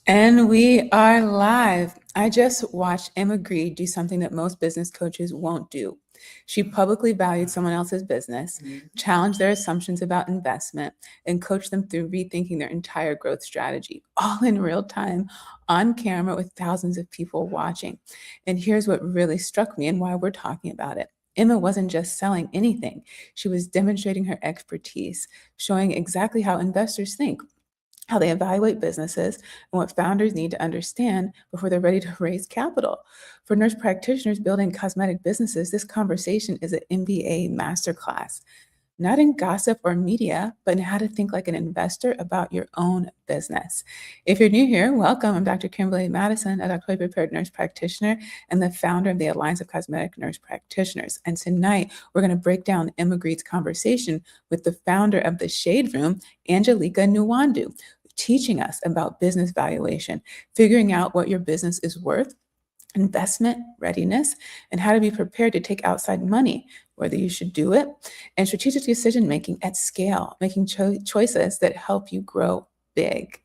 And we are live. I just watched Emma Grede do something that most business coaches won't do. She publicly valued someone else's business, challenged their assumptions about investment, and coached them through rethinking their entire growth strategy, all in real time, on camera with thousands of people watching. And here's what really struck me and why we're talking about it. Emma wasn't just selling anything. She was demonstrating her expertise, showing exactly how investors think, how they evaluate businesses, and what founders need to understand before they're ready to raise capital. For nurse practitioners building cosmetic businesses, this conversation is an MBA Masterclass, not in gossip or media, but in how to think like an investor about your own business. If you're new here, welcome. I'm Dr. Kimberly Madison, a doctorally prepared nurse practitioner and the founder of the Alliance of Cosmetic Nurse Practitioners. And tonight, we're going to break down Emma Grede's conversation with the founder of the Shade Room, Angelica Nwandu, teaching us about business valuation, figuring out what your business is worth, investment readiness, and how to be prepared to take outside money, whether you should do it, and strategic decision making at scale, making choices that help you grow big.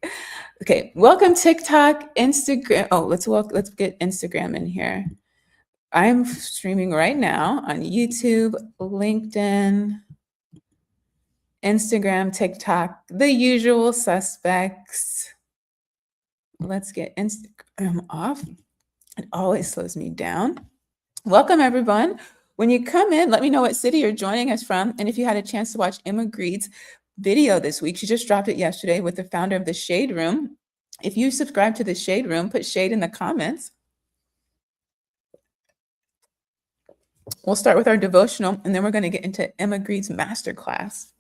Okay, welcome TikTok, Instagram. Oh, let's get Instagram in here. I'm streaming right now on YouTube, LinkedIn, Instagram, TikTok, the usual suspects. Let's get Instagram off. It always slows me down. Welcome, everyone. When you come in, let me know what city you're joining us from. And if you had a chance to watch Emma Grede's video this week, she just dropped it yesterday with the founder of the Shade Room. If you subscribe to the Shade Room, put shade in the comments. We'll start with our devotional, and then we're going to get into Emma Grede's masterclass.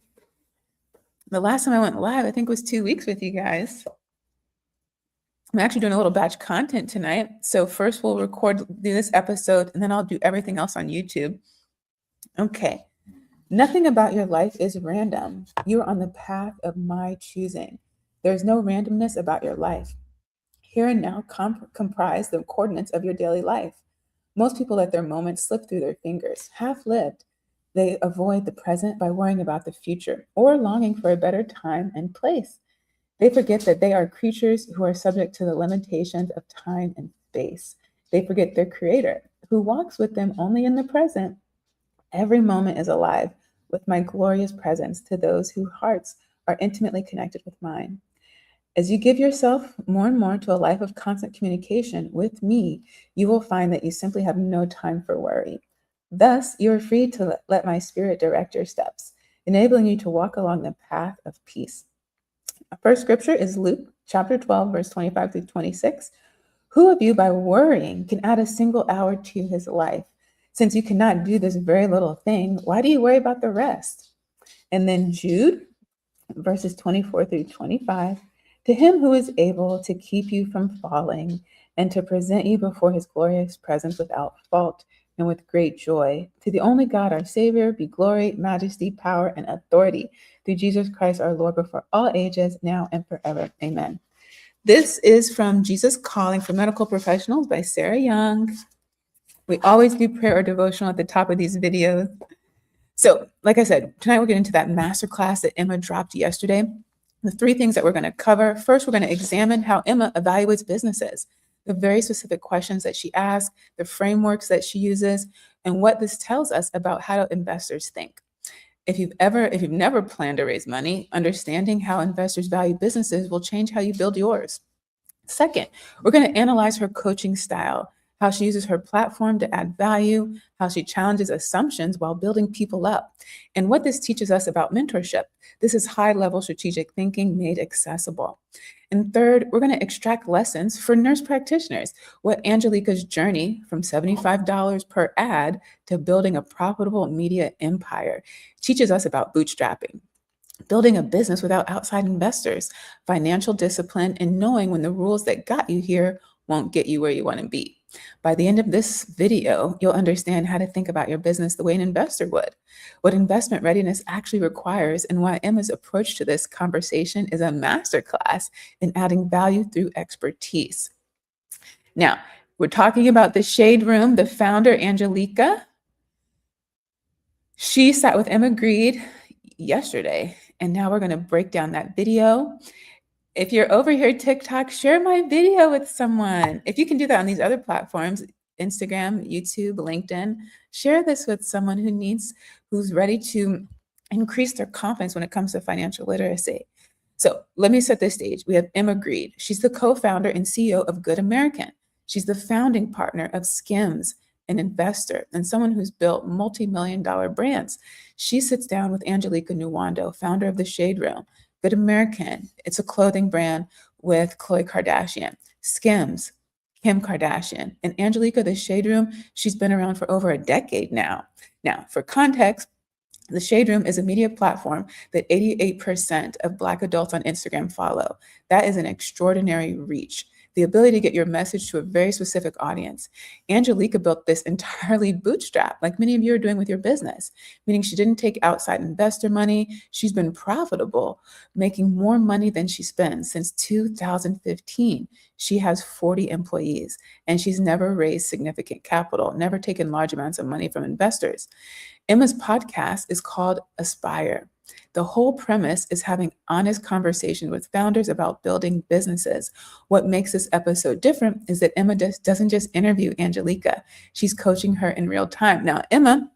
The last time I went live, I think was 2 weeks with you guys. I'm actually doing a little batch content tonight. So first we'll do this episode, and then I'll do everything else on YouTube. Okay. Nothing about your life is random. You are on the path of my choosing. There's no randomness about your life. Here and now comprise the coordinates of your daily life. Most people let their moments slip through their fingers, half-lived. They avoid the present by worrying about the future or longing for a better time and place. They forget that they are creatures who are subject to the limitations of time and space. They forget their creator, who walks with them only in the present. Every moment is alive with my glorious presence to those whose hearts are intimately connected with mine. As you give yourself more and more to a life of constant communication with me, you will find that you simply have no time for worry. Thus, you are free to let my spirit direct your steps, enabling you to walk along the path of peace. Our first scripture is Luke chapter 12, verse 25 through 26. Who of you by worrying can add a single hour to his life? Since you cannot do this very little thing, why do you worry about the rest? And then Jude, verses 24 through 25. To him who is able to keep you from falling and to present you before his glorious presence without fault and with great joy, to the only God, our Savior, be glory, majesty, power, and authority through Jesus Christ our Lord, before all ages, now and forever. Amen. This is from Jesus Calling for Medical Professionals by Sarah Young. We always do prayer or devotional at the top of these videos. So, like I said, tonight we're getting into that masterclass that Emma dropped yesterday. The 3 things that we're going to cover. First, we're going to examine how Emma evaluates businesses, the very specific questions that she asks, the frameworks that she uses, and what this tells us about how investors think. If you've never planned to raise money, understanding how investors value businesses will change how you build yours. Second, we're going to analyze her coaching style, how she uses her platform to add value, how she challenges assumptions while building people up, and what this teaches us about mentorship. This is high-level strategic thinking made accessible. And third, we're going to extract lessons for nurse practitioners, what Angelica's journey from $75 per ad to building a profitable media empire teaches us about bootstrapping, building a business without outside investors, financial discipline, and knowing when the rules that got you here won't get you where you want to be. By the end of this video, you'll understand how to think about your business the way an investor would, what investment readiness actually requires, and why Emma's approach to this conversation is a masterclass in adding value through expertise. Now, we're talking about the Shade Room, the founder, Angelica. She sat with Emma Grede yesterday, and now we're going to break down that video. If you're over here TikTok, share my video with someone. If you can do that on these other platforms, Instagram, YouTube, LinkedIn, share this with someone who's ready to increase their confidence when it comes to financial literacy. So let me set the stage. We have Emma Grede. She's the co-founder and CEO of Good American. She's the founding partner of Skims, an investor and someone who's built multi-million-dollar brands. She sits down with Angelica Nwandu, founder of The Shade Room. Good American, it's a clothing brand with Khloe Kardashian. Skims, Kim Kardashian. And Angelica, The Shade Room, she's been around for over a decade now. Now, for context, The Shade Room is a media platform that 88% of Black adults on Instagram follow. That is an extraordinary reach. The ability to get your message to a very specific audience. Angelica built this entirely bootstrap, like many of you are doing with your business, meaning she didn't take outside investor money. She's been profitable, making more money than she spends since 2015. She has 40 employees, and she's never raised significant capital, never taken large amounts of money from investors. Emma's podcast is called Aspire. The whole premise is having honest conversation with founders about building businesses. What makes this episode different is that Emma doesn't just interview Angelica. She's coaching her in real time. Now, Emma,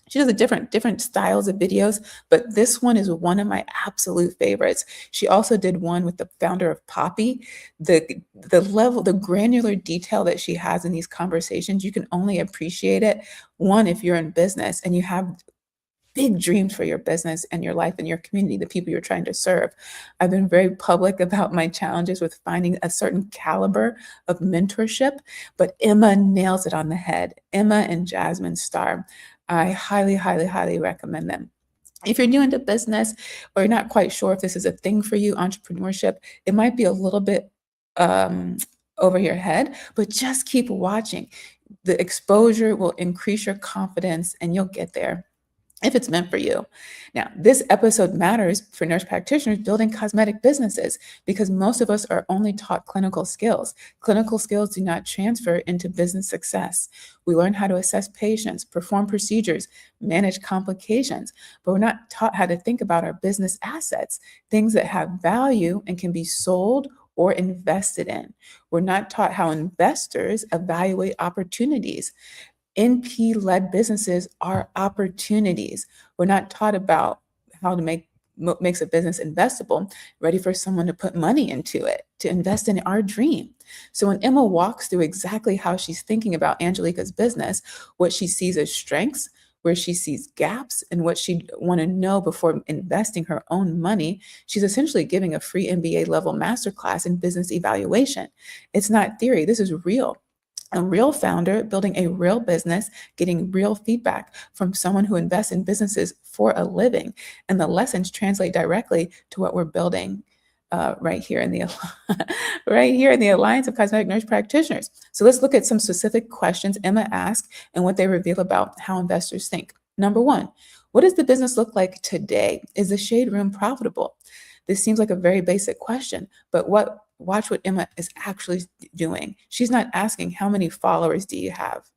she does a different styles of videos, but this one is one of my absolute favorites. She also did one with the founder of Poppy. The granular detail that she has in these conversations, you can only appreciate it, one, if you're in business and you have big dreams for your business and your life and your community, the people you're trying to serve. I've been very public about my challenges with finding a certain caliber of mentorship, but Emma nails it on the head. Emma and Jasmine Star. I highly, highly, highly recommend them. If you're new into business or you're not quite sure if this is a thing for you, entrepreneurship, it might be a little bit over your head, but just keep watching. The exposure will increase your confidence and you'll get there if it's meant for you. Now, this episode matters for nurse practitioners building cosmetic businesses because most of us are only taught clinical skills. Clinical skills do not transfer into business success. We learn how to assess patients, perform procedures, manage complications, but we're not taught how to think about our business assets, things that have value and can be sold or invested in. We're not taught how investors evaluate opportunities. NP-led businesses are opportunities. We're not taught about how to makes a business investable, ready for someone to put money into it, to invest in our dream. So when Emma walks through exactly how she's thinking about Angelica's business, what she sees as strengths, where she sees gaps, and what she'd want to know before investing her own money, she's essentially giving a free MBA level masterclass in business evaluation. It's not theory, this is real. A real founder building a real business, getting real feedback from someone who invests in businesses for a living. And the lessons translate directly to what we're building right here in the Alliance of Cosmetic Nurse Practitioners. So let's look at some specific questions Emma asked and what they reveal about how investors think. Number one, what does the business look like today? Is the Shade Room profitable? This seems like a very basic question, but watch what Emma is actually doing. She's not asking how many followers do you have.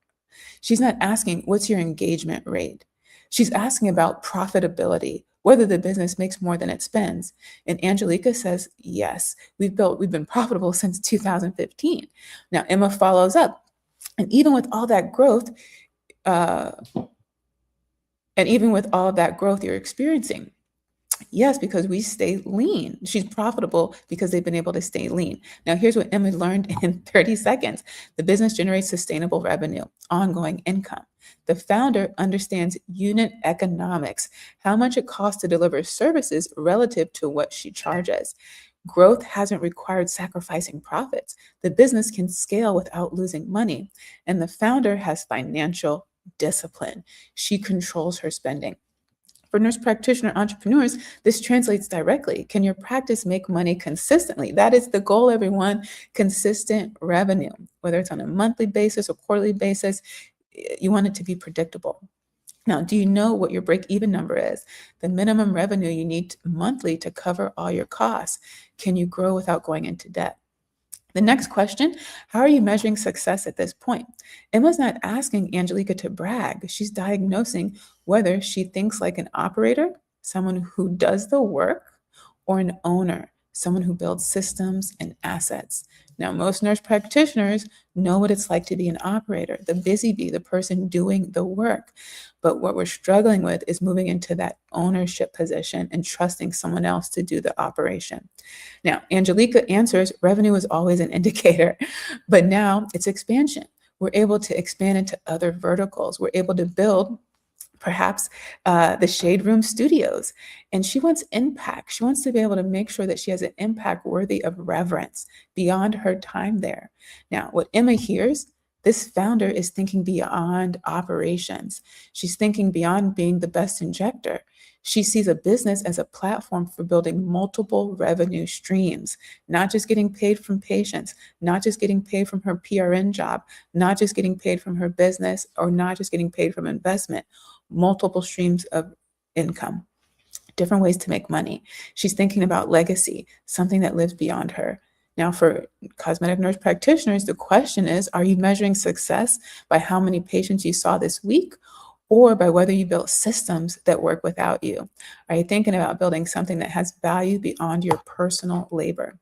She's not asking what's your engagement rate. She's asking about profitability, whether the business makes more than it spends. And Angelica says, yes, we've been profitable since 2015. Now Emma follows up, and even with all that growth, you're experiencing. Yes, because we stay lean. She's profitable because they've been able to stay lean. Now, here's what Emma learned in 30 seconds. The business generates sustainable revenue, ongoing income. The founder understands unit economics, how much it costs to deliver services relative to what she charges. Growth hasn't required sacrificing profits. The business can scale without losing money. And the founder has financial discipline. She controls her spending. For nurse practitioner entrepreneurs, this translates directly. Can your practice make money consistently? That is the goal, everyone. Consistent revenue, whether it's on a monthly basis or quarterly basis, you want it to be predictable. Now, do you know what your break-even number is? The minimum revenue you need monthly to cover all your costs. Can you grow without going into debt? The next question, how are you measuring success at this point? Emma's not asking Angelica to brag. She's diagnosing whether she thinks like an operator, someone who does the work, or an owner, someone who builds systems and assets. Now, most nurse practitioners know what it's like to be an operator, the busy bee, the person doing the work. But what we're struggling with is moving into that ownership position and trusting someone else to do the operation. Now, Angelica answers revenue is always an indicator, but now it's expansion. We're able to expand into other verticals. We're able to build perhaps the Shade Room Studios. And she wants impact. She wants to be able to make sure that she has an impact worthy of reverence beyond her time there. Now, what Emma hears, this founder is thinking beyond operations. She's thinking beyond being the best injector. She sees a business as a platform for building multiple revenue streams, not just getting paid from patients, not just getting paid from her PRN job, not just getting paid from her business, or not just getting paid from investment, multiple streams of income, different ways to make money. She's thinking about legacy, something that lives beyond her. Now, for cosmetic nurse practitioners, the question is, are you measuring success by how many patients you saw this week, or by whether you built systems that work without you? Are you thinking about building something that has value beyond your personal labor?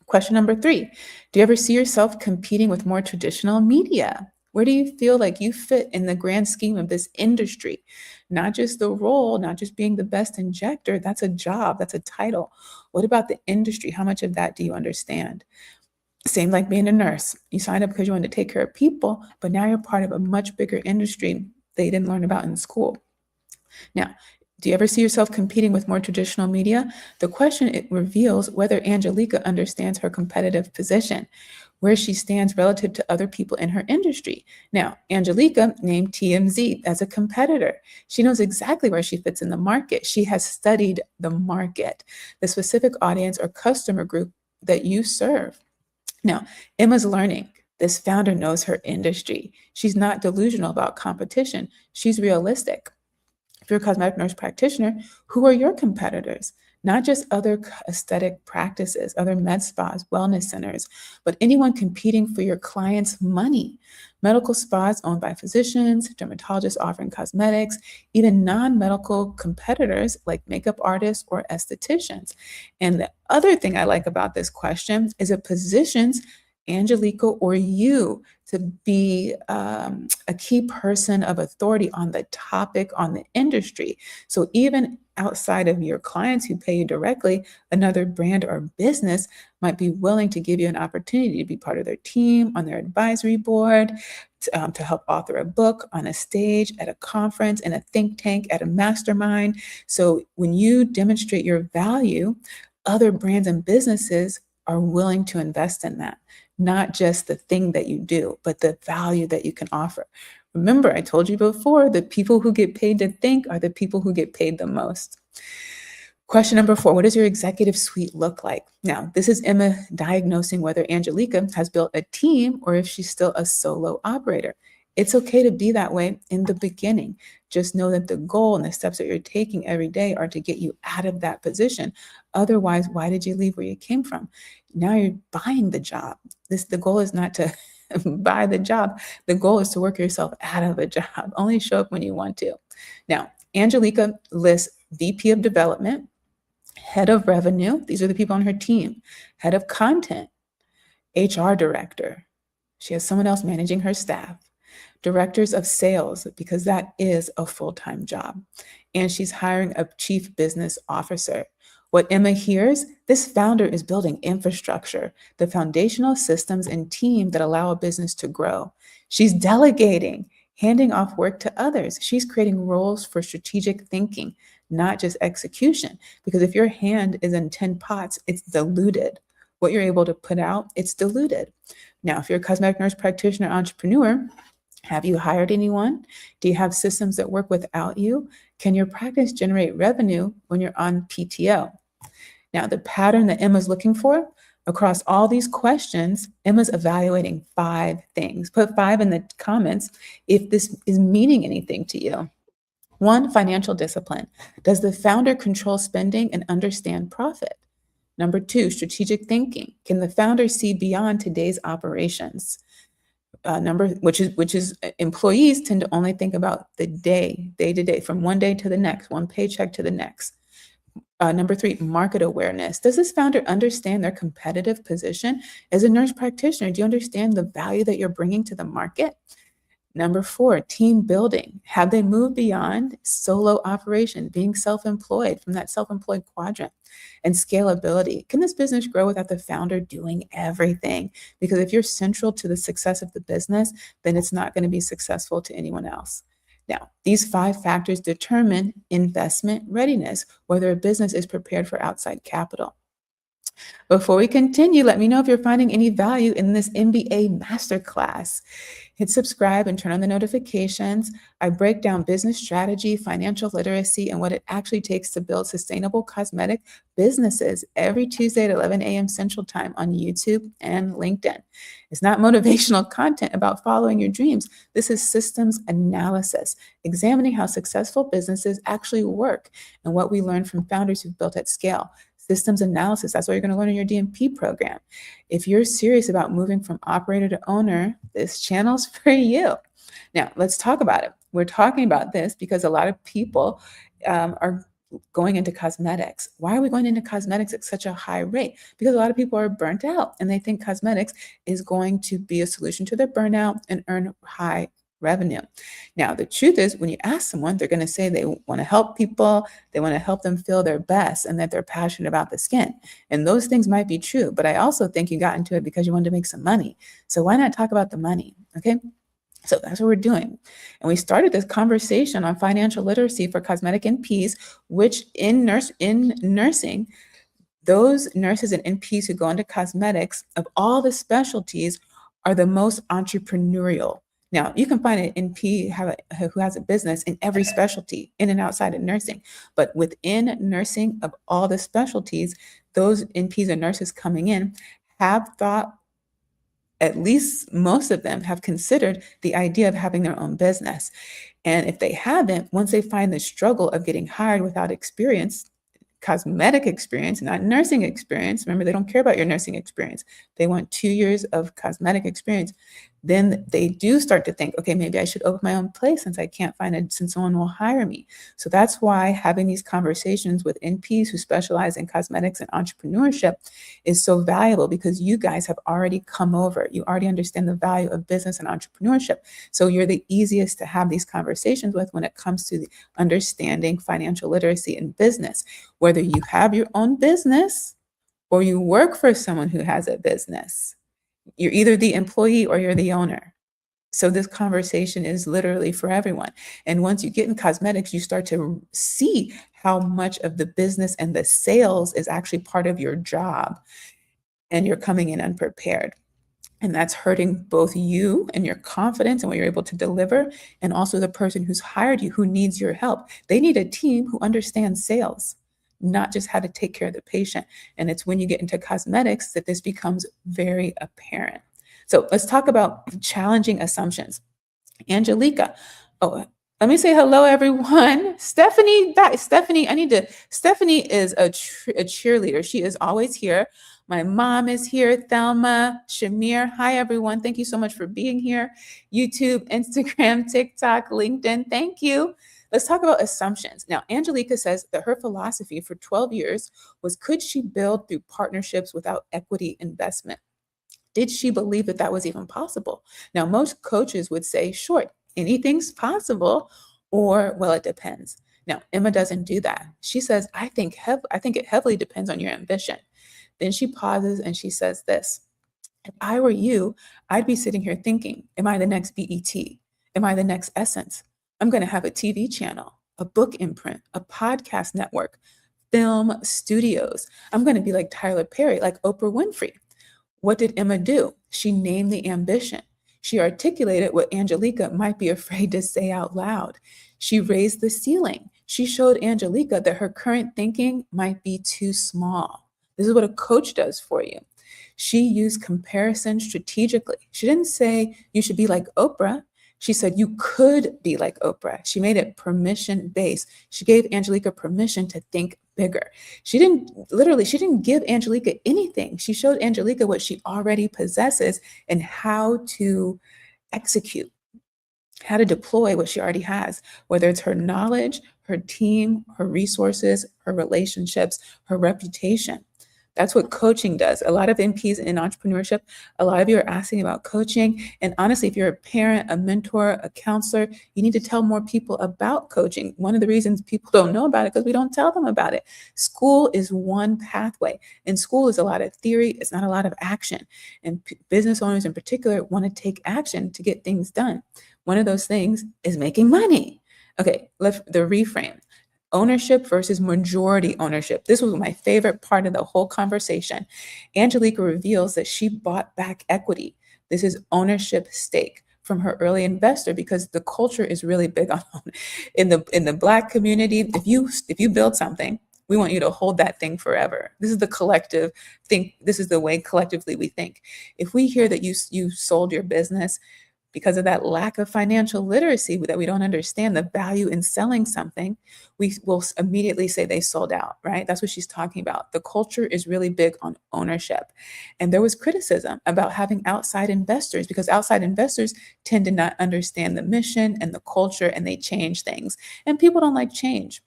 Question number 3, do you ever see yourself competing with more traditional media? Where do you feel like you fit in the grand scheme of this industry? Not just the role, not just being the best injector, that's a job, that's a title. What about the industry? How much of that do you understand? Same like being a nurse. You signed up because you wanted to take care of people, but now you're part of a much bigger industry they didn't learn about in school. Now, do you ever see yourself competing with more traditional media? The question, it reveals whether Angelica understands her competitive position, where she stands relative to other people in her industry. Now, Angelica named TMZ as a competitor. She knows exactly where she fits in the market. She has studied the market, the specific audience or customer group that you serve. Now, Emma's learning. This founder knows her industry. She's not delusional about competition. She's realistic. If you're a cosmetic nurse practitioner, who are your competitors? Not just other aesthetic practices, other med spas, wellness centers, but anyone competing for your clients' money. Medical spas owned by physicians, dermatologists offering cosmetics, even non-medical competitors like makeup artists or estheticians. And the other thing I like about this question is it positions Angelica or you to be a key person of authority on the topic, on the industry. So even outside of your clients who pay you directly, another brand or business might be willing to give you an opportunity to be part of their team, on their advisory board, to help author a book, on a stage, at a conference, in a think tank, at a mastermind. So when you demonstrate your value, other brands and businesses are willing to invest in that. Not just the thing that you do, but the value that you can offer. Remember, I told you before, the people who get paid to think are the people who get paid the most. Question number 4, what does your executive suite look like? Now, this is Emma diagnosing whether Angelica has built a team or if she's still a solo operator. It's okay to be that way in the beginning. Just know that the goal and the steps that you're taking every day are to get you out of that position. Otherwise, why did you leave where you came from? Now you're buying the job. The goal is not to buy the job. The goal is to work yourself out of a job. Only show up when you want to. Now, Angelica lists VP of development, head of revenue. These are the people on her team. Head of content, HR director. She has someone else managing her staff. Directors of sales, because that is a full-time job. And she's hiring a chief business officer. What Emma hears, this founder is building infrastructure, the foundational systems and team that allow a business to grow. She's delegating, handing off work to others. She's creating roles for strategic thinking, not just execution. Because if your hand is in 10 pots, it's diluted. What you're able to put out, it's diluted. Now, if you're a cosmetic nurse practitioner, entrepreneur, have you hired anyone? Do you have systems that work without you? Can your practice generate revenue when you're on PTO? Now, the pattern that Emma's looking for across all these questions, Emma's evaluating 5 things. Put 5 in the comments if this is meaning anything to you. 1, financial discipline. Does the founder control spending and understand profit? Number 2, strategic thinking. Can the founder see beyond today's operations? Which is employees tend to only think about the day to day, from one day to the next, one paycheck to the next. Number three, market awareness. Does this founder understand their competitive position as a nurse practitioner? Do you understand the value that you're bringing to the market? Number four, team building. Have they moved beyond solo operation, being self-employed from that self-employed quadrant? And scalability. Can this business grow without the founder doing everything? Because if you're central to the success of the business, then it's not going to be successful to anyone else. Now, these 5 factors determine investment readiness, whether a business is prepared for outside capital. Before we continue, let me know if you're finding any value in this MBA Masterclass. Hit subscribe and turn on the notifications. I break down business strategy, financial literacy, and what it actually takes to build sustainable cosmetic businesses every Tuesday at 11 a.m. Central Time on YouTube and LinkedIn. It's not motivational content about following your dreams. This is systems analysis, examining how successful businesses actually work and what we learn from founders who've built at scale. Systems analysis, that's what you're going to learn in your DMP program. If you're serious about moving from operator to owner, this channel's for you. Now, let's talk about it. We're talking about this because a lot of people are going into cosmetics. Why are we going into cosmetics at such a high rate? Because a lot of people are burnt out and they think cosmetics is going to be a solution to their burnout and earn high revenue. Now, the truth is, when you ask someone, they're going to say they want to help people, they want to help them feel their best, and that they're passionate about the skin. And those things might be true, but I also think you got into it because you wanted to make some money. So why not talk about the money? Okay. So that's what we're doing. And we started this conversation on financial literacy for cosmetic NPs, which in nursing, those nurses and NPs who go into cosmetics of all the specialties are the most entrepreneurial. Now, you can find an NP who has a business in every specialty, in and outside of nursing. But within nursing of all the specialties, those NPs and nurses coming in have thought, at least most of them have considered the idea of having their own business. And if they haven't, once they find the struggle of getting hired without experience, cosmetic experience, not nursing experience. Remember, they don't care about your nursing experience. They want 2 years of cosmetic experience. Then they do start to think, okay, maybe I should open my own place since someone will hire me. So that's why having these conversations with NPs who specialize in cosmetics and entrepreneurship is so valuable, because you guys have already come over. You already understand the value of business and entrepreneurship. So you're the easiest to have these conversations with when it comes to understanding financial literacy in business. Whether you have your own business or you work for someone who has a business, you're either the employee or you're the owner. So this conversation is literally for everyone. And once you get in cosmetics, you start to see how much of the business and the sales is actually part of your job, and you're coming in unprepared. And that's hurting both you and your confidence and what you're able to deliver, and also the person who's hired you, who needs your help. They need a team who understands sales, not just how to take care of the patient. And it's when you get into cosmetics that this becomes very apparent. So let's talk about challenging assumptions. Angelica. Oh, let me say hello, everyone. Stephanie, Stephanie is a cheerleader. She is always here. My mom is here, Thelma, Shamir. Hi, everyone. Thank you so much for being here. YouTube, Instagram, TikTok, LinkedIn. Thank you. Let's talk about assumptions. Now, Angelica says that her philosophy for 12 years was, could she build through partnerships without equity investment? Did she believe that that was even possible? Now, most coaches would say, sure, anything's possible, or, well, it depends. Now, Emma doesn't do that. She says, I think it heavily depends on your ambition. Then she pauses and she says this: if I were you, I'd be sitting here thinking, am I the next BET? Am I the next Essence? I'm going to have a TV channel, a book imprint, a podcast network, film studios. I'm going to be like Tyler Perry, like Oprah Winfrey. What did Emma do? She named the ambition. She articulated what Angelica might be afraid to say out loud. She raised the ceiling. She showed Angelica that her current thinking might be too small. This is what a coach does for you. She used comparison strategically. She didn't say you should be like Oprah. She said you could be like Oprah. She made it permission-based. She gave Angelica permission to think bigger. She didn't give Angelica anything. She showed Angelica what she already possesses and how to execute, how to deploy what she already has, whether it's her knowledge, her team, her resources, her relationships, her reputation. That's what coaching does. A lot of MPs in entrepreneurship, a lot of you are asking about coaching. And honestly, if you're a parent, a mentor, a counselor, you need to tell more people about coaching. One of the reasons people don't know about it because we don't tell them about it. School is one pathway, and school is a lot of theory. It's not a lot of action. And business owners in particular want to take action to get things done. One of those things is making money. Okay, the reframe. Ownership versus majority ownership. This was my favorite part of the whole conversation. Angelica reveals that she bought back equity. This is ownership stake from her early investor because the culture is really big on in the Black community. If you build something, we want you to hold that thing forever. This is the collective think. This is the way collectively we think. If we hear that you sold your business because of that lack of financial literacy, that we don't understand the value in selling something, we will immediately say they sold out, right? That's what she's talking about. The culture is really big on ownership. And there was criticism about having outside investors because outside investors tend to not understand the mission and the culture, and they change things. And people don't like change.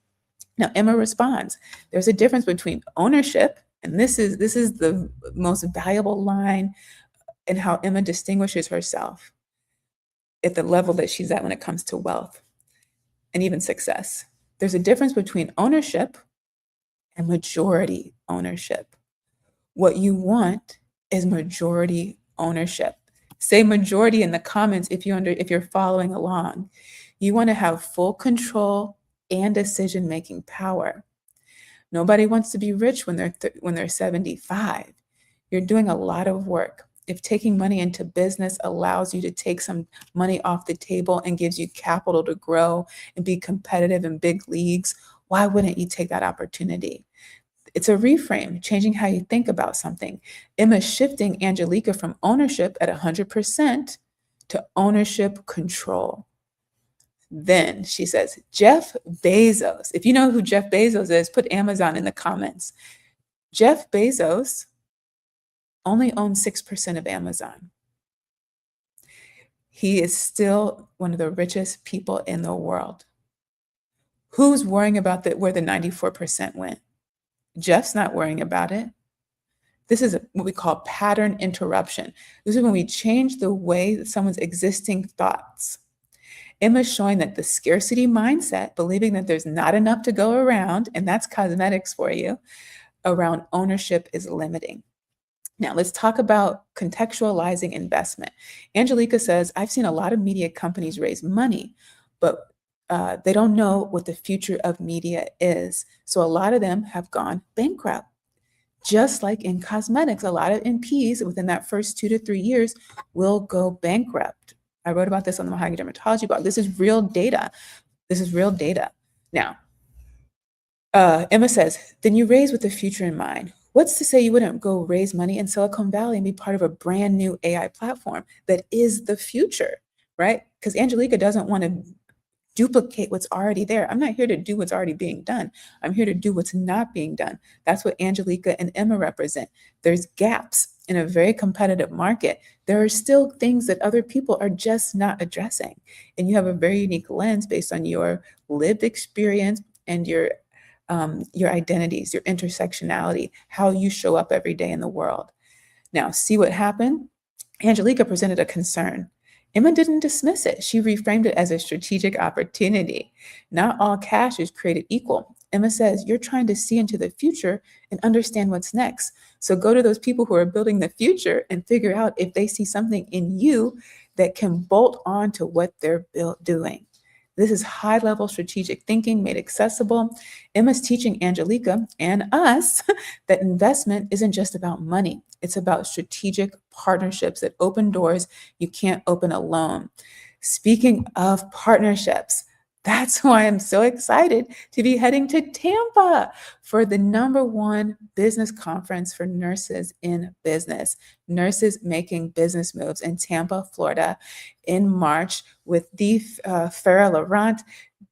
Now, Emma responds, there's a difference between ownership, and this is the most valuable line in how Emma distinguishes herself at the level that she's at when it comes to wealth and even success. There's a difference between ownership and majority ownership. What you want is majority ownership. Say majority in the comments if you're following along. You want to have full control and decision-making power. Nobody wants to be rich when they're 75. You're doing a lot of work. If taking money into business allows you to take some money off the table and gives you capital to grow and be competitive in big leagues, why wouldn't you take that opportunity? It's a reframe, changing how you think about something. Emma's shifting Angelica from ownership at 100% to ownership control. Then she says, Jeff Bezos. If you know who Jeff Bezos is, put Amazon in the comments. Jeff Bezos only owns 6% of Amazon. He is still one of the richest people in the world. Who's worrying about where the 94% went? Jeff's not worrying about it. This is what we call pattern interruption. This is when we change the way that someone's existing thoughts. Emma's showing that the scarcity mindset, believing that there's not enough to go around, and that's cosmetics for you, around ownership is limiting. Now, let's talk about contextualizing investment. Angelica says, I've seen a lot of media companies raise money, but they don't know what the future of media is. So a lot of them have gone bankrupt. Just like in cosmetics, a lot of MPs within that first 2 to 3 years will go bankrupt. I wrote about this on the Mahogany Dermatology blog. This is real data. This is real data. Now, Emma says, then you raise with the future in mind. What's to say you wouldn't go raise money in Silicon Valley and be part of a brand new AI platform that is the future, right? Because Angelica doesn't want to duplicate what's already there. I'm not here to do what's already being done. I'm here to do what's not being done. That's what Angelica and Emma represent. There's gaps in a very competitive market. There are still things that other people are just not addressing. And you have a very unique lens based on your lived experience and your identities, your intersectionality, how you show up every day in the world. Now, see what happened? Angelica presented a concern. Emma didn't dismiss it. She reframed it as a strategic opportunity. Not all cash is created equal. Emma says, you're trying to see into the future and understand what's next. So go to those people who are building the future and figure out if they see something in you that can bolt on to what they're doing. This is high-level strategic thinking made accessible. Emma's teaching Angelica and us that investment isn't just about money. It's about strategic partnerships that open doors you can't open alone. Speaking of partnerships, that's why I'm so excited to be heading to Tampa for the #1 business conference for nurses in business, nurses making business moves in Tampa, Florida in March with the Farah Laurent,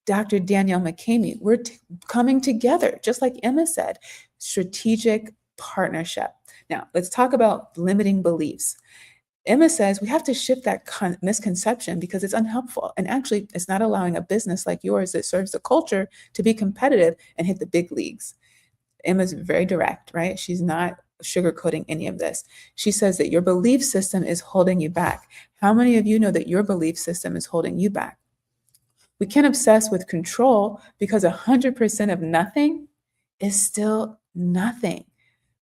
Dr. Danielle McCamey. We're coming together, just like Emma said, strategic partnership. Now, let's talk about limiting beliefs. Emma says we have to shift that misconception because it's unhelpful. And actually, it's not allowing a business like yours that serves the culture to be competitive and hit the big leagues. Emma's very direct, right? She's not sugarcoating any of this. She says that your belief system is holding you back. How many of you know that your belief system is holding you back? We can't obsess with control because 100% of nothing is still nothing,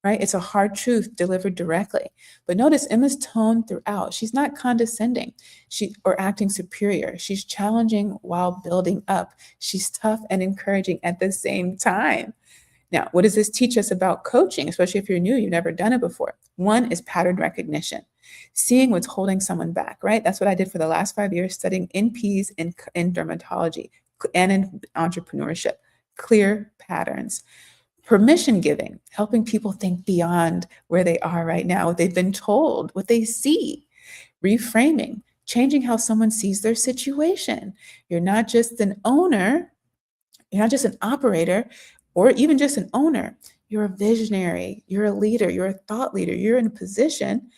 right? It's a hard truth delivered directly. But notice Emma's tone throughout. She's not condescending or acting superior. She's challenging while building up. She's tough and encouraging at the same time. Now, what does this teach us about coaching, especially if you're new, you've never done it before? One is pattern recognition, seeing what's holding someone back, right? That's what I did for the last 5 years, studying NPs in dermatology and in entrepreneurship, clear patterns. Permission giving, helping people think beyond where they are right now, what they've been told, what they see. Reframing, changing how someone sees their situation. You're not just an owner, you're not just an operator, or even just an owner. You're a visionary, you're a leader, you're a thought leader. You're in a position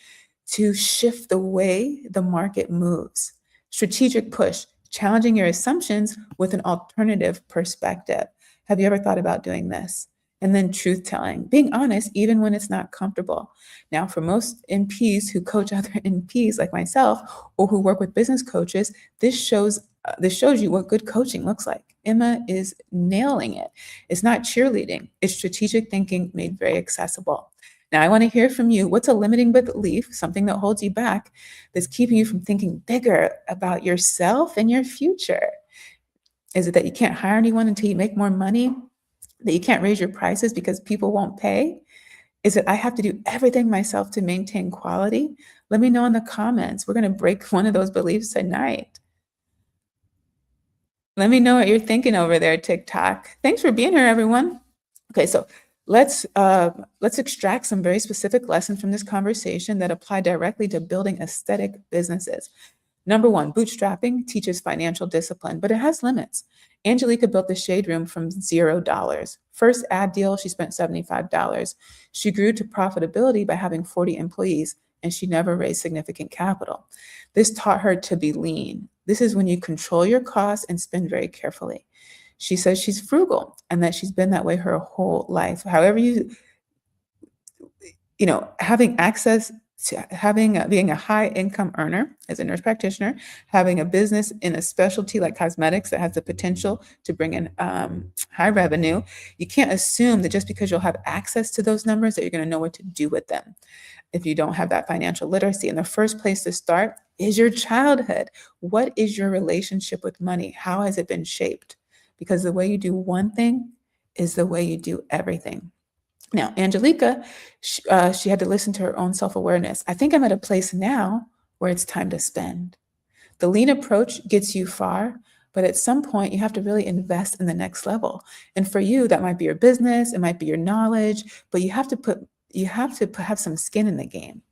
to shift the way the market moves. Strategic push, challenging your assumptions with an alternative perspective. Have you ever thought about doing this? And then truth telling, being honest even when it's not comfortable. Now, for most NPs who coach other NPs like myself or who work with business coaches, this shows you what good coaching looks like. Emma is nailing it. It's not cheerleading. It's strategic thinking made very accessible. Now, I want to hear from you. What's a limiting belief, something that holds you back, that's keeping you from thinking bigger about yourself and your future? Is it that you can't hire anyone until you make more money? That you can't raise your prices because people won't pay? Is it I have to do everything myself to maintain quality? Let me know in the comments. We're going to break one of those beliefs tonight. Let me know what you're thinking over there, TikTok. Thanks for being here, everyone. Okay, so let's extract some very specific lessons from this conversation that apply directly to building aesthetic businesses. Number one, bootstrapping teaches financial discipline, but it has limits. Angelica built the Shade Room from $0. First ad deal, she spent $75. She grew to profitability by having 40 employees, and she never raised significant capital. This taught her to be lean. This is when you control your costs and spend very carefully. She says she's frugal and that she's been that way her whole life. However, having access to being a high income earner as a nurse practitioner, having a business in a specialty like cosmetics that has the potential to bring in high revenue, you can't assume that just because you'll have access to those numbers that you're going to know what to do with them if you don't have that financial literacy. And the first place to start is your childhood. What is your relationship with money? How has it been shaped? Because the way you do one thing is the way you do everything. Now, Angelica, she had to listen to her own self-awareness. I think I'm at a place now where it's time to spend. The lean approach gets you far, but at some point you have to really invest in the next level. And for you, that might be your business, it might be your knowledge, but you have to have some skin in the game.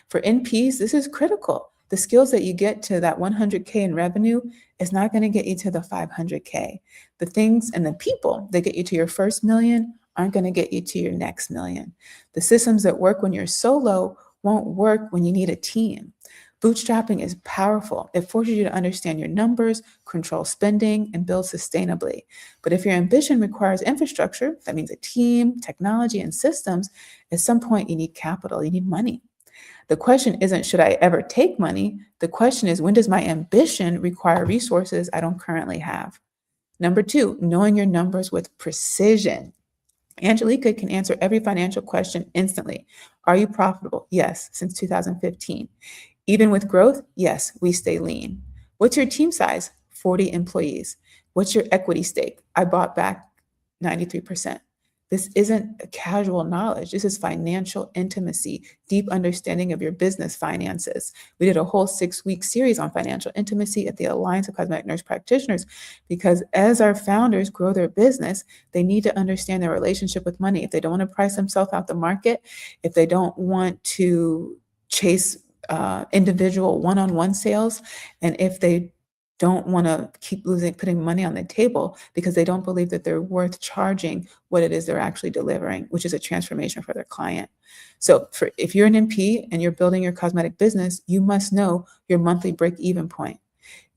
For NPs, this is critical. The skills that you get to that 100K in revenue is not going to get you to the 500K. The things and the people that get you to your first million aren't going to get you to your next million. The systems that work when you're solo won't work when you need a team. Bootstrapping is powerful. It forces you to understand your numbers, control spending, and build sustainably. But if your ambition requires infrastructure, that means a team, technology, and systems, at some point you need capital, you need money. The question isn't, should I ever take money? The question is, when does my ambition require resources I don't currently have? Number two, knowing your numbers with precision. Angelica can answer every financial question instantly. Are you profitable? Yes, since 2015. Even with growth? Yes, we stay lean. What's your team size? 40 employees. What's your equity stake? I bought back 93%. This isn't a casual knowledge. This is financial intimacy, deep understanding of your business finances. We did a whole 6-week series on financial intimacy at the Alliance of Cosmetic Nurse Practitioners because as our founders grow their business, they need to understand their relationship with money. If they don't want to price themselves out the market, if they don't want to chase individual one-on-one sales, and if they don't want to keep putting money on the table because they don't believe that they're worth charging what it is they're actually delivering, which is a transformation for their client. So if you're an NP and you're building your cosmetic business, you must know your monthly break-even point.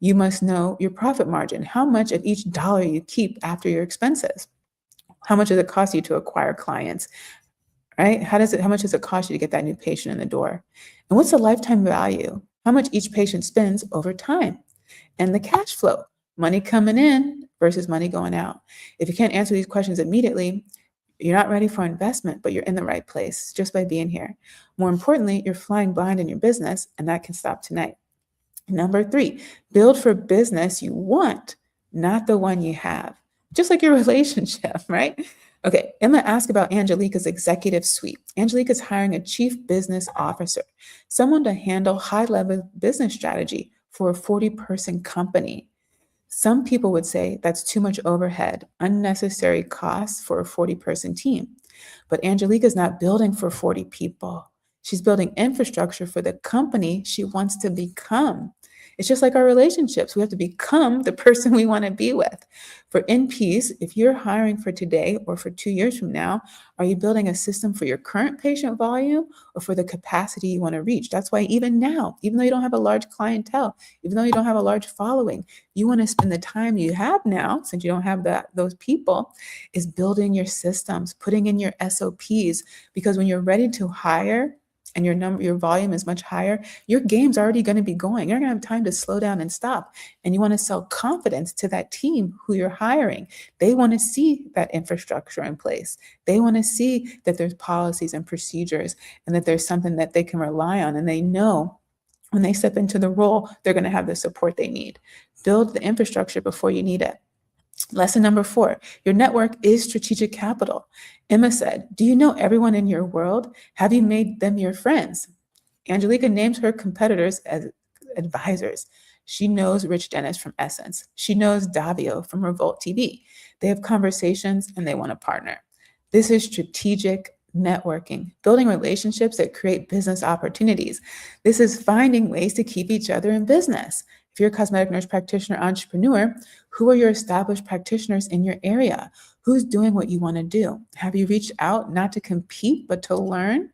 You must know your profit margin, how much of each dollar you keep after your expenses. How much does it cost you to acquire clients, right? How much does it cost you to get that new patient in the door? And what's the lifetime value? How much each patient spends over time? And the cash flow, money coming in versus money going out. If you can't answer these questions immediately, you're not ready for investment, but you're in the right place just by being here. More importantly, you're flying blind in your business, and that can stop tonight. Number 3, build for business you want, not the one you have. Just like your relationship, right? Okay, Emma asked about Angelica's executive suite. Angelica's hiring a chief business officer, someone to handle high-level business strategy for a 40-person company. Some people would say that's too much overhead, unnecessary costs for a 40-person team. But Angelica's not building for 40 people. She's building infrastructure for the company she wants to become. It's just like our relationships. We have to become the person we want to be with. For NPs, if you're hiring for today or for 2 years from now, are you building a system for your current patient volume or for the capacity you want to reach? That's why even now, even though you don't have a large clientele, even though you don't have a large following, you want to spend the time you have now, since you don't have those people, is building your systems, putting in your SOPs, because when you're ready to hire and your volume is much higher, your game's already going to be going. You're going to have time to slow down and stop. And you want to sell confidence to that team who you're hiring. They want to see that infrastructure in place. They want to see that there's policies and procedures and that there's something that they can rely on. And they know when they step into the role, they're going to have the support they need. Build the infrastructure before you need it. Lesson number 4, your network is strategic capital. Emma said, do you know everyone in your world? Have you made them your friends? Angelica names her competitors as advisors. She knows Rich Dennis from Essence. She knows Davio from Revolt TV. They have conversations and they want to partner. This is strategic networking, building relationships that create business opportunities. This is finding ways to keep each other in business. If you're a cosmetic nurse practitioner entrepreneur, who are your established practitioners in your area? Who's doing what you want to do? Have you reached out not to compete, but to learn?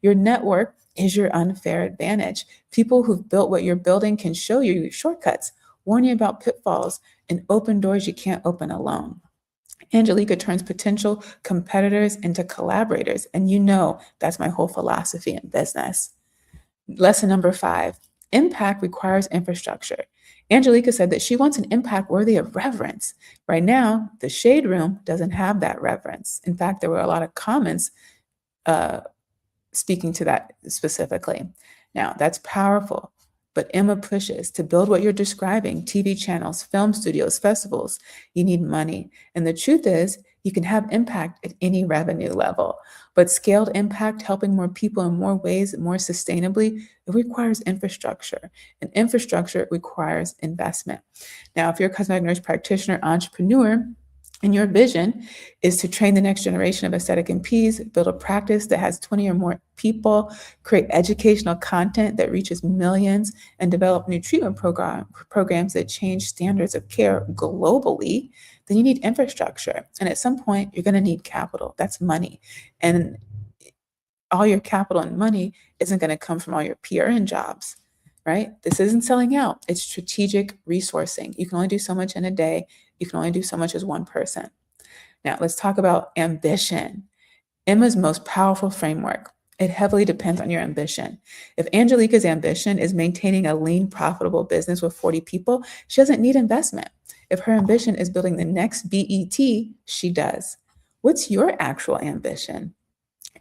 Your network is your unfair advantage. People who've built what you're building can show you shortcuts, warn you about pitfalls, and open doors you can't open alone. Angelica turns potential competitors into collaborators, and you know that's my whole philosophy in business. Lesson number 5, impact requires infrastructure. Angelica said that she wants an impact worthy of reverence. Right now, the Shade Room doesn't have that reverence. In fact, there were a lot of comments speaking to that specifically. Now, that's powerful, but Emma pushes to build what you're describing, TV channels, film studios, festivals. You need money. And the truth is, you can have impact at any revenue level, but scaled impact, helping more people in more ways, more sustainably, it requires infrastructure, and infrastructure requires investment. Now, if you're a cosmetic nurse practitioner, entrepreneur, and your vision is to train the next generation of aesthetic NPs, build a practice that has 20 or more people, create educational content that reaches millions, and develop new treatment programs that change standards of care globally, then you need infrastructure. And at some point, you're going to need capital. That's money. And all your capital and money isn't going to come from all your PRN jobs, right? This isn't selling out. It's strategic resourcing. You can only do so much in a day. You can only do so much as one person. Now, let's talk about ambition. Emma's most powerful framework. It heavily depends on your ambition. If Angelica's ambition is maintaining a lean, profitable business with 40 people, she doesn't need investment. If her ambition is building the next BET, she does. What's your actual ambition?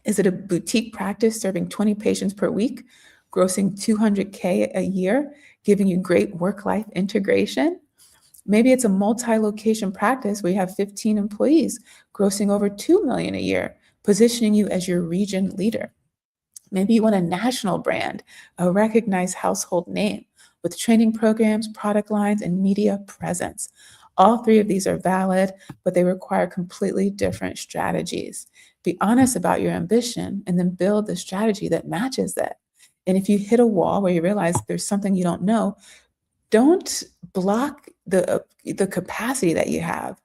Is it a boutique practice serving 20 patients per week, grossing $200K a year, giving you great work-life integration? Maybe it's a multi-location practice where you have 15 employees, grossing over $2 million a year, positioning you as your region leader. Maybe you want a national brand, a recognized household name with training programs, product lines, and media presence. All 3 of these are valid, but they require completely different strategies. Be honest about your ambition and then build the strategy that matches that. And if you hit a wall where you realize there's something you don't know, Don't block the capacity that you have.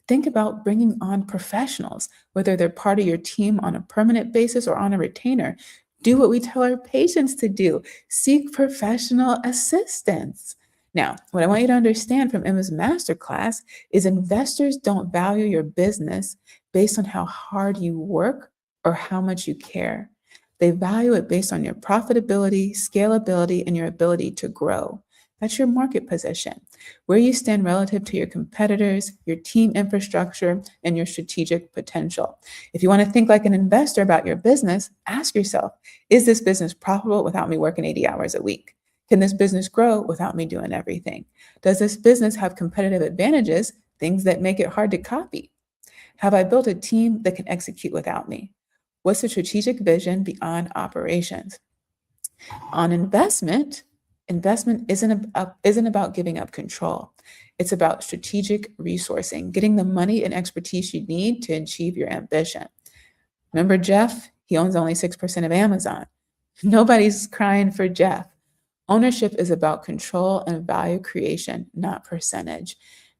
Think about bringing on professionals, whether they're part of your team on a permanent basis or on a retainer. Do what we tell our patients to do. Seek professional assistance. Now, what I want you to understand from Emma's masterclass is investors don't value your business based on how hard you work or how much you care. They value it based on your profitability, scalability, and your ability to grow. That's your market position, where you stand relative to your competitors, your team infrastructure, and your strategic potential. If you want to think like an investor about your business, ask yourself, is this business profitable without me working 80 hours a week? Can this business grow without me doing everything? Does this business have competitive advantages, things that make it hard to copy? Have I built a team that can execute without me? What's the strategic vision beyond operations? On investment isn't about giving up control. It's about strategic resourcing, getting the money and expertise you need to achieve your ambition. Remember Jeff? He owns only 6% of Amazon. Nobody's crying for Jeff. Ownership is about control and value creation, not percentage.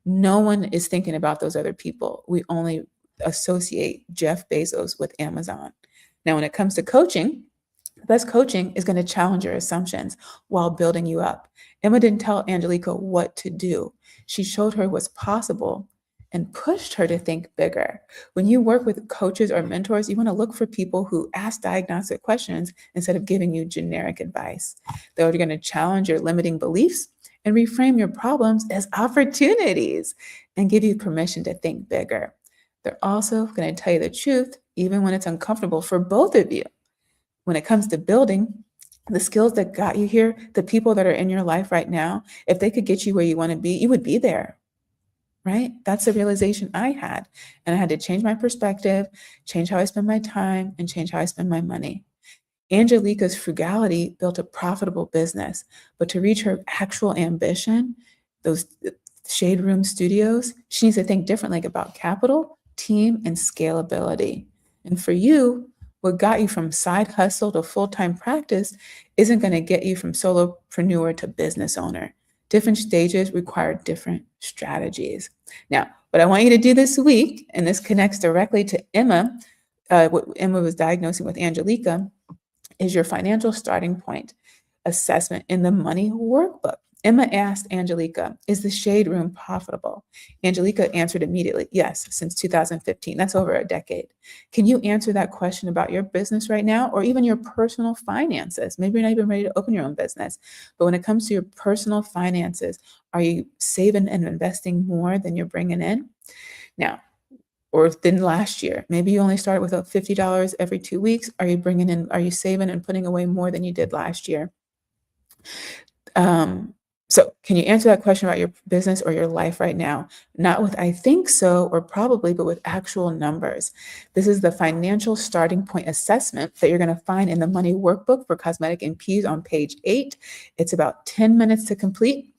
No one is thinking about those other people. We only associate Jeff Bezos with Amazon. Now, when it comes to coaching, the best coaching is going to challenge your assumptions while building you up. Emma didn't tell Angelica what to do. She showed her what's possible and pushed her to think bigger. When you work with coaches or mentors, you want to look for people who ask diagnostic questions instead of giving you generic advice. They're going to challenge your limiting beliefs and reframe your problems as opportunities and give you permission to think bigger. They're also going to tell you the truth, even when it's uncomfortable for both of you. When it comes to building, the skills that got you here, the people that are in your life right now, if they could get you where you want to be, you would be there, right? That's the realization I had. And I had to change my perspective, change how I spend my time, and change how I spend my money. Angelica's frugality built a profitable business, but to reach her actual ambition, those shade room studios, she needs to think differently about capital, team, and scalability. And for you, what got you from side hustle to full-time practice isn't going to get you from solopreneur to business owner. Different stages require different strategies. Now, what I want you to do this week, and this connects directly to Emma, what Emma was diagnosing with Angelica, is your financial starting point assessment in the Money Workbook. Emma asked Angelica, is the shade room profitable? Angelica answered immediately, yes, since 2015. That's over a decade. Can you answer that question about your business right now, or even your personal finances? Maybe you're not even ready to open your own business, but when it comes to your personal finances, are you saving and investing more than you're bringing in? Now, or than last year. Maybe you only started with $50 every 2 weeks. Are you saving and putting away more than you did last year? So can you answer that question about your business or your life right now? Not with I think so or probably, but with actual numbers. This is the financial starting point assessment that you're going to find in the Money Workbook for Cosmetic and Peas on page 8. It's about 10 minutes to complete.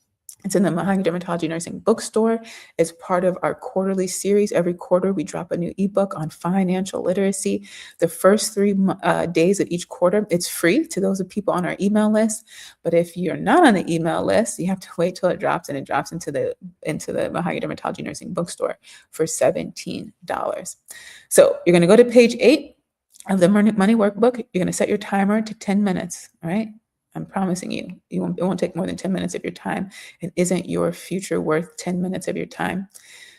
It's in the Mahogany Dermatology Nursing bookstore. It's part of our quarterly series. Every quarter, we drop a new ebook on financial literacy. The first 3 days of each quarter, it's free to those of people on our email list. But if you're not on the email list, you have to wait till it drops, and it drops into the Mahogany Dermatology Nursing bookstore for $17. So you're going to go to page 8 of the Money Workbook. You're going to set your timer to 10 minutes, all right? I'm promising you, it won't take more than 10 minutes of your time. And isn't your future worth 10 minutes of your time?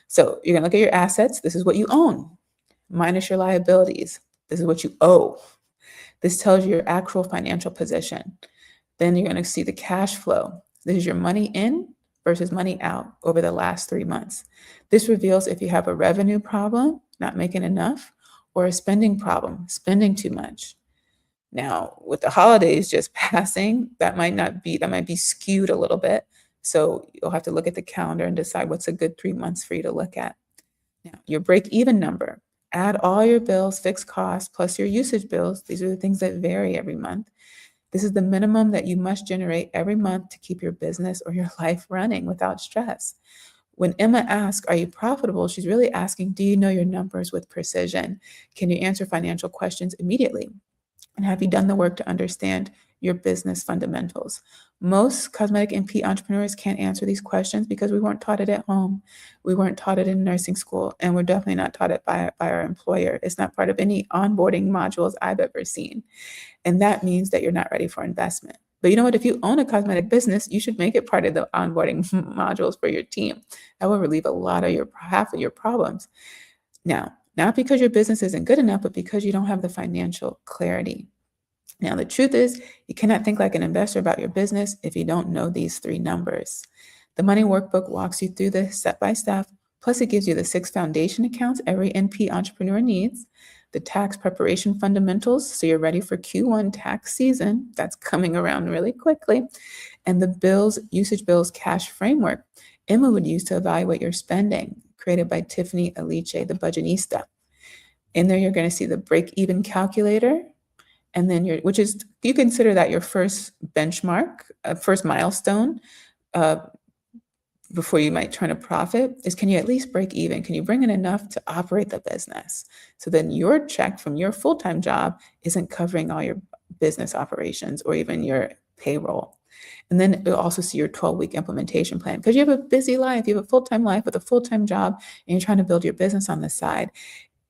So you're going to look at your assets. This is what you own, minus your liabilities. This is what you owe. This tells you your actual financial position. Then you're going to see the cash flow. This is your money in versus money out over the last 3 months. This reveals if you have a revenue problem, not making enough, or a spending problem, spending too much. Now, with the holidays just passing, that might be skewed a little bit. So you'll have to look at the calendar and decide what's a good 3 months for you to look at. Now, your break-even number, add all your bills, fixed costs, plus your usage bills. These are the things that vary every month. This is the minimum that you must generate every month to keep your business or your life running without stress. When Emma asks, are you profitable? She's really asking, do you know your numbers with precision? Can you answer financial questions immediately? And have you done the work to understand your business fundamentals? Most cosmetic NP entrepreneurs can't answer these questions because we weren't taught it at home. We weren't taught it in nursing school, and we're definitely not taught it by our employer. It's not part of any onboarding modules I've ever seen. And that means that you're not ready for investment. But you know what? If you own a cosmetic business, you should make it part of the onboarding modules for your team. That will relieve half of your problems. Now, not because your business isn't good enough, but because you don't have the financial clarity. Now, the truth is, you cannot think like an investor about your business if you don't know these 3 numbers. The Money Workbook walks you through this step by step, plus it gives you the 6 foundation accounts every NP entrepreneur needs, the tax preparation fundamentals, so you're ready for Q1 tax season, that's coming around really quickly, and the usage bills cash framework Emma would use to evaluate your spending, created by Tiffany Aliche, the budgetista. In there, you're going to see the break-even calculator, and then you consider that your first benchmark, first milestone, before you might turn a profit, is can you at least break even? Can you bring in enough to operate the business? So then your check from your full-time job isn't covering all your business operations or even your payroll. And then you'll also see your 12-week implementation plan, because you have a busy life, you have a full-time life with a full-time job, and you're trying to build your business on the side.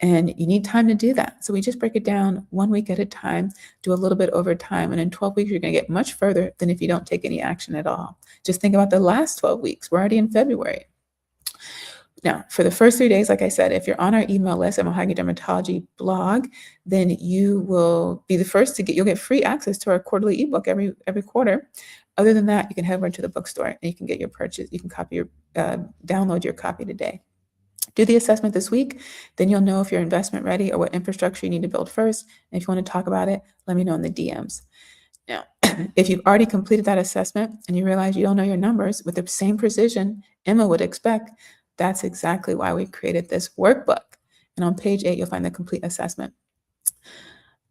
And you need time to do that. So we just break it down 1 week at a time, do a little bit over time. And in 12 weeks, you're going to get much further than if you don't take any action at all. Just think about the last 12 weeks. We're already in February. Now, for the first 3 days, like I said, if you're on our email list, Emma Grede Dermatology blog, then you will be the first you'll get free access to our quarterly ebook every quarter. Other than that, you can head over to the bookstore and you can get your purchase. You can download your copy today. Do the assessment this week, then you'll know if you're investment ready or what infrastructure you need to build first. And if you want to talk about it, let me know in the DMs. Now, if you've already completed that assessment and you realize you don't know your numbers with the same precision Emma would expect, that's exactly why we created this workbook. And on page 8, you'll find the complete assessment.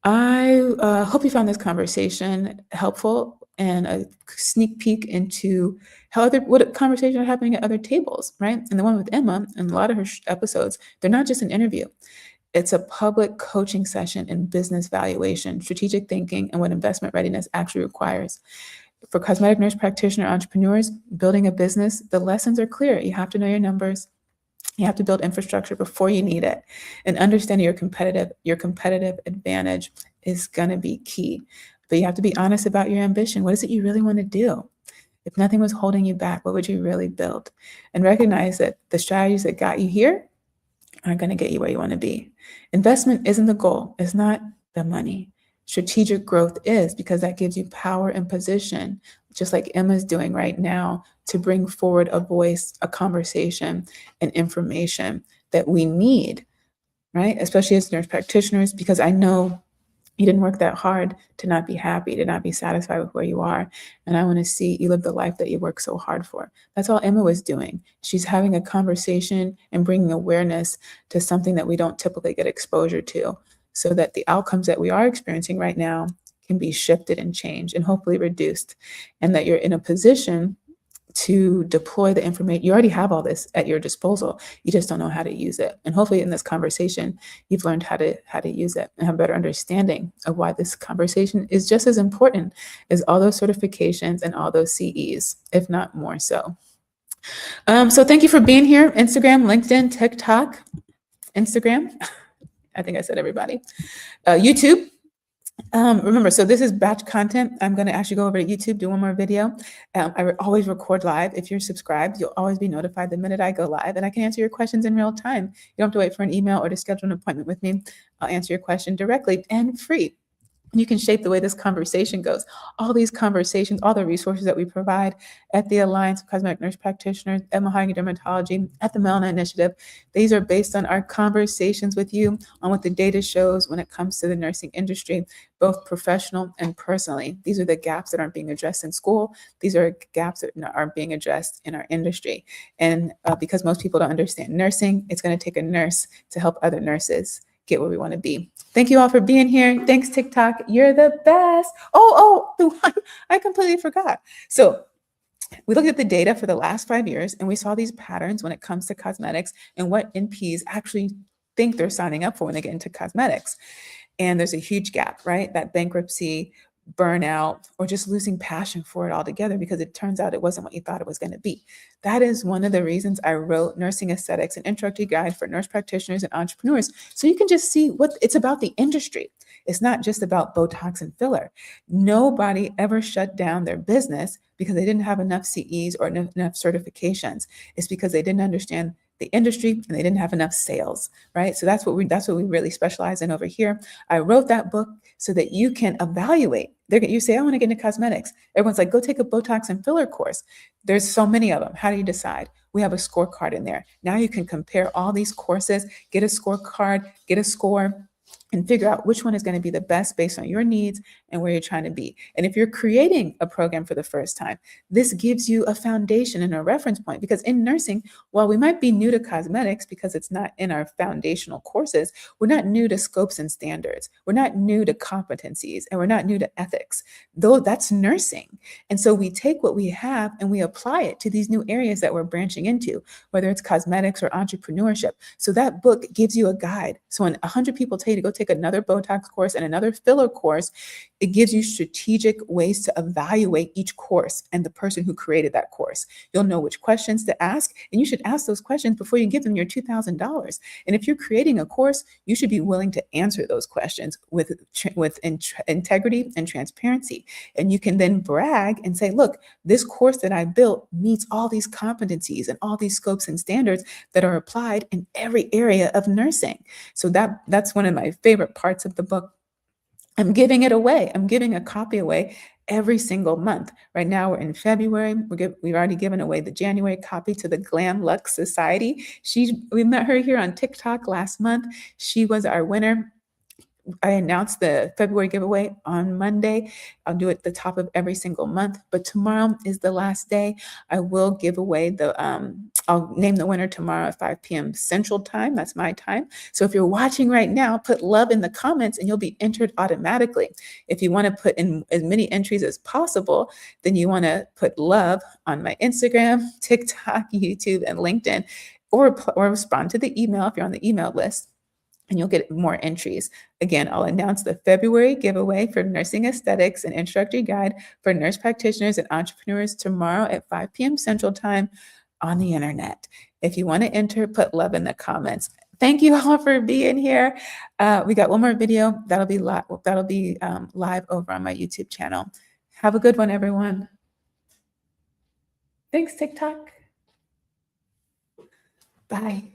I hope you found this conversation helpful and a sneak peek into what conversations are happening at other tables, right? And the one with Emma and a lot of her episodes, they're not just an interview. It's a public coaching session in business valuation, strategic thinking, and what investment readiness actually requires. For cosmetic nurse practitioner entrepreneurs building a business, the lessons are clear. You have to know your numbers. You have to build infrastructure before you need it. And understanding your competitive advantage is going to be key. But you have to be honest about your ambition. What is it you really want to do? If nothing was holding you back, what would you really build? And recognize that the strategies that got you here aren't going to get you where you want to be. Investment isn't the goal. It's not the money. Strategic growth is, because that gives you power and position, just like Emma's doing right now, to bring forward a voice, a conversation, and information that we need, right? Especially as nurse practitioners, because I know you didn't work that hard to not be happy, to not be satisfied with where you are. And I want to see you live the life that you work so hard for. That's all Emma was doing. She's having a conversation and bringing awareness to something that we don't typically get exposure to, so that the outcomes that we are experiencing right now can be shifted and changed and hopefully reduced, and that you're in a position to deploy the information. You already have all this at your disposal. You just don't know how to use it. And hopefully in this conversation, you've learned how to use it and have a better understanding of why this conversation is just as important as all those certifications and all those CEs, if not more so. So thank you for being here. Instagram, LinkedIn, TikTok, Instagram. I think I said everybody. YouTube. Remember, so this is batch content. I'm going to actually go over to YouTube, do one more video. I always record live. If you're subscribed, you'll always be notified the minute I go live, and I can answer your questions in real time. You don't have to wait for an email or to schedule an appointment with me. I'll answer your question directly and free. You can shape the way this conversation goes. All these conversations, all the resources that we provide at the Alliance of Cosmetic Nurse Practitioners, Emma Grede Dermatology, at the Melana Initiative, these are based on our conversations with you on what the data shows when it comes to the nursing industry, both professional and personally. These are the gaps that aren't being addressed in school. These are gaps that aren't being addressed in our industry. And because most people don't understand nursing, it's going to take a nurse to help other nurses get where we want to be. Thank you all for being here. Thanks, TikTok. You're the best. I completely forgot. So we looked at the data for the last 5 years, and we saw these patterns when it comes to cosmetics and what NPs actually think they're signing up for when they get into cosmetics. and there's a huge gap, right? That bankruptcy, burnout, or just losing passion for it altogether because it turns out it wasn't what you thought it was going to be. That is one of the reasons I wrote Nursing Aesthetics, an introductory guide for nurse practitioners and entrepreneurs. So you can just see what it's about the industry. It's not just about Botox and filler. Nobody ever shut down their business because they didn't have enough CEs or enough certifications. It's because they didn't understand the industry and they didn't have enough sales, right? So that's what we really specialize in over here. I wrote that book so that you can evaluate. You say, I want to get into cosmetics. Everyone's like, go take a Botox and filler course. There's so many of them. How do you decide? We have a scorecard in there. Now you can compare all these courses, get a scorecard, get a score, and figure out which one is going to be the best based on your needs and where you're trying to be. And if you're creating a program for the first time, this gives you a foundation and a reference point, because in nursing, while we might be new to cosmetics because it's not in our foundational courses, we're not new to scopes and standards. We're not new to competencies, and we're not new to ethics. Though that's nursing. And so we take what we have and we apply it to these new areas that we're branching into, whether it's cosmetics or entrepreneurship. So that book gives you a guide. So when 100 people tell you to go take another Botox course and another filler course, it gives you strategic ways to evaluate each course and the person who created that course. You'll know which questions to ask, and you should ask those questions before you give them your $2,000. And if you're creating a course, you should be willing to answer those questions with integrity and transparency. And you can then brag and say, look, this course that I built meets all these competencies and all these scopes and standards that are applied in every area of nursing. So that's one of my favorite parts of the book. I'm giving it away. I'm giving a copy away every single month. Right now, we're in February. We've already given away the January copy to the Glam Lux Society. We met her here on TikTok last month. She was our winner. I announced the February giveaway on Monday. I'll do it at the top of every single month, but tomorrow is the last day. I will give away I'll name the winner tomorrow at 5 p.m. Central Time. That's my time. So if you're watching right now, put love in the comments and you'll be entered automatically. If you want to put in as many entries as possible, then you want to put love on my Instagram, TikTok, YouTube, and LinkedIn, or respond to the email if you're on the email list, and you'll get more entries. Again, I'll announce the February giveaway for Nursing Aesthetics, an introductory guide for nurse practitioners and entrepreneurs, tomorrow at 5 p.m. Central Time on the internet. If you want to enter, put love in the comments. Thank you all for being here. We got one more video that'll be live over on my YouTube channel. Have a good one, everyone. Thanks, TikTok. Bye.